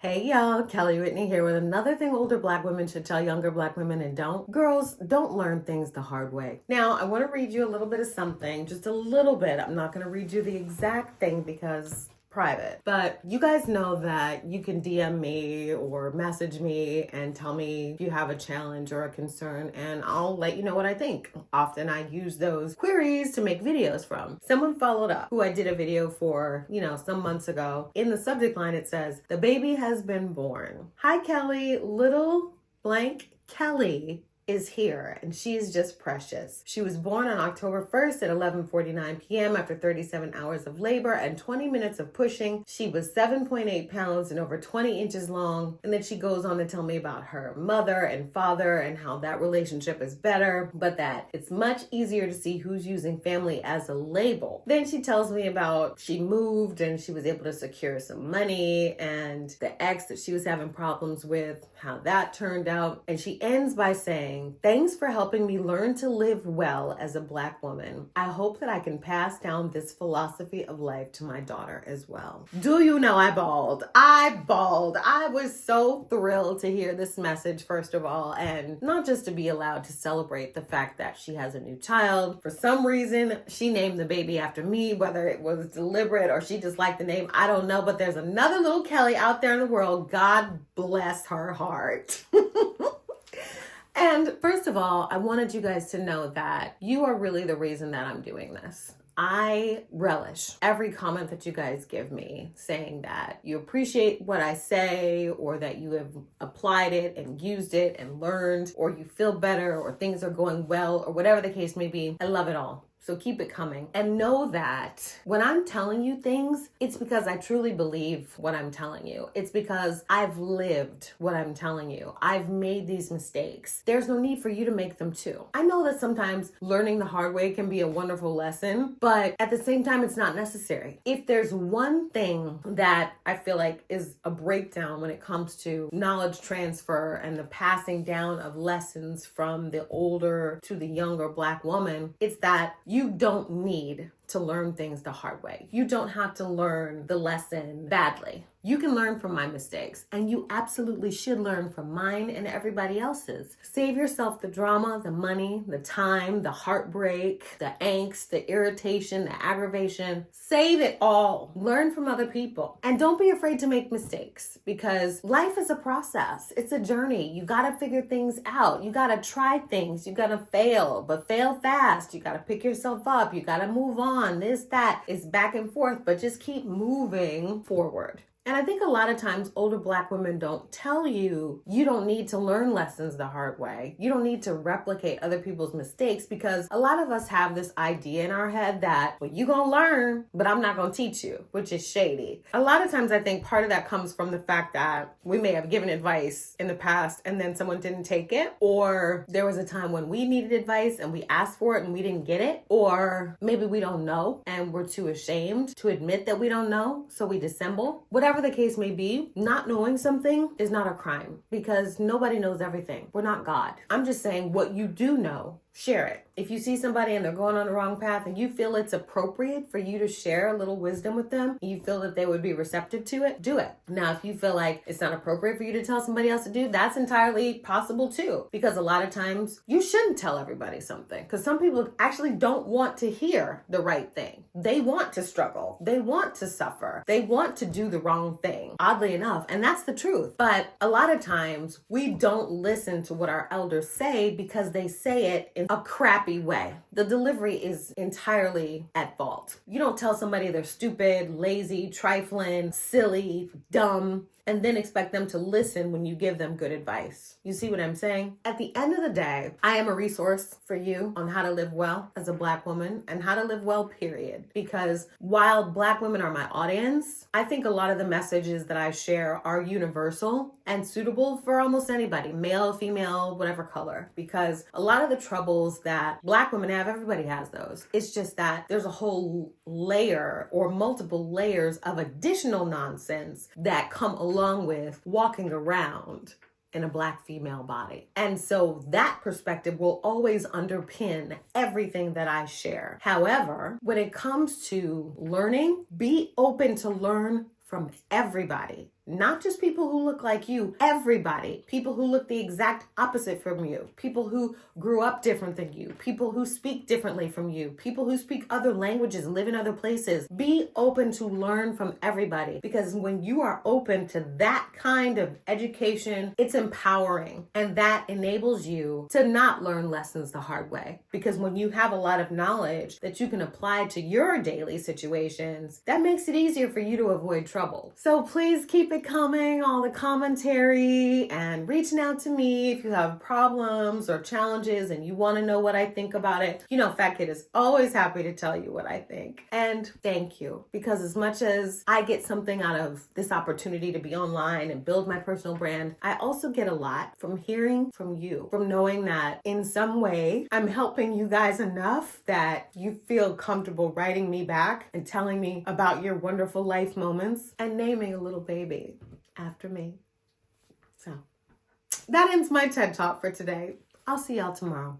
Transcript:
Hey y'all, Kelly Whitney here with another thing older Black women should tell younger Black women and don't. Girls, don't learn things the hard way. Now, I want to read you a little bit of something, just a little bit. I'm not going to read you the exact thing because private, but you guys know that you can DM me or message me and tell me if you have a challenge or a concern, and I'll let you know what I think. Often I use those queries to make videos from. Someone followed up who I did a video for, some months ago. In the subject line, it says, "The baby has been born. Hi, Kelly, little blank Kelly is here, and she is just precious. She was born on October 1st at 11:49 p.m. after 37 hours of labor and 20 minutes of pushing. She was 7.8 pounds and over 20 inches long." And then she goes on to tell me about her mother and father and how that relationship is better, but that it's much easier to see who's using family as a label. Then she tells me about she moved and she was able to secure some money and the ex that she was having problems with, how that turned out. And she ends by saying, "Thanks for helping me learn to live well as a Black woman. I hope that I can pass down this philosophy of life to my daughter as well." Do you know I bawled? I bawled. I was so thrilled to hear this message, first of all, and not just to be allowed to celebrate the fact that she has a new child. For some reason, she named the baby after me, whether it was deliberate or she just liked the name, I don't know, but there's another little Kelly out there in the world. God bless her heart. And first of all, I wanted you guys to know that you are really the reason that I'm doing this. I relish every comment that you guys give me saying that you appreciate what I say, or that you have applied it and used it and learned, or you feel better, or things are going well, or whatever the case may be. I love it all. So keep it coming. And know that when I'm telling you things, it's because I truly believe what I'm telling you. It's because I've lived what I'm telling you. I've made these mistakes. There's no need for you to make them too. I know that sometimes learning the hard way can be a wonderful lesson, but at the same time, it's not necessary. If there's one thing that I feel like is a breakdown when it comes to knowledge transfer and the passing down of lessons from the older to the younger Black woman, it's that you don't need to learn things the hard way. You don't have to learn the lesson badly. You can learn from my mistakes, and you absolutely should learn from mine and everybody else's. Save yourself the drama, the money, the time, the heartbreak, the angst, the irritation, the aggravation. Save it all. Learn from other people. And don't be afraid to make mistakes, because life is a process. It's a journey. You gotta figure things out. You gotta try things. You gotta fail, but fail fast. You gotta pick yourself up. You gotta move on. This, that is back and forth, but just keep moving forward. And I think a lot of times older Black women don't tell you, you don't need to learn lessons the hard way. You don't need to replicate other people's mistakes, because a lot of us have this idea in our head that, well, you're going to learn, but I'm not going to teach you, which is shady. A lot of times I think part of that comes from the fact that we may have given advice in the past and then someone didn't take it, or there was a time when we needed advice and we asked for it and we didn't get it, or maybe we don't know and we're too ashamed to admit that we don't know, so we dissemble. Whatever the case may be, not knowing something is not a crime, because nobody knows everything. We're not God. I'm just saying, what you do know, share it. If you see somebody and they're going on the wrong path and you feel it's appropriate for you to share a little wisdom with them, and you feel that they would be receptive to it, do it. Now, if you feel like it's not appropriate for you to tell somebody else to do, that's entirely possible too. Because a lot of times you shouldn't tell everybody something, because some people actually don't want to hear the right thing. They want to struggle. They want to suffer. They want to do the wrong thing, oddly enough. And that's the truth. But a lot of times we don't listen to what our elders say because they say it in a crappy way. The delivery is entirely at fault. You don't tell somebody they're stupid, lazy, trifling, silly, dumb, and then expect them to listen when you give them good advice. You see what I'm saying? At the end of the day, I am a resource for you on how to live well as a Black woman, and how to live well, period. Because while Black women are my audience, I think a lot of the messages that I share are universal and suitable for almost anybody, male, female, whatever color. Because a lot of the troubles that Black women have, everybody has those. It's just that there's a whole layer or multiple layers of additional nonsense that come along with walking around in a Black female body. And so that perspective will always underpin everything that I share. However, when it comes to learning, be open to learn from everybody. not just people who look like you, everybody, people who look the exact opposite from you, people who grew up different than you, people who speak differently from you, people who speak other languages, live in other places. Be open to learn from everybody, because when you are open to that kind of education, it's empowering, and that enables you to not learn lessons the hard way. Because when you have a lot of knowledge that you can apply to your daily situations, that makes it easier for you to avoid trouble. So please keep it coming, all the commentary, and reaching out to me if you have problems or challenges and you want to know what I think about it. You know, Fat Kid is always happy to tell you what I think. And thank you, because as much as I get something out of this opportunity to be online and build my personal brand, I also get a lot from hearing from you, from knowing that in some way I'm helping you guys enough that you feel comfortable writing me back and telling me about your wonderful life moments and naming a little baby after me. So that ends my TED Talk for today. I'll see y'all tomorrow.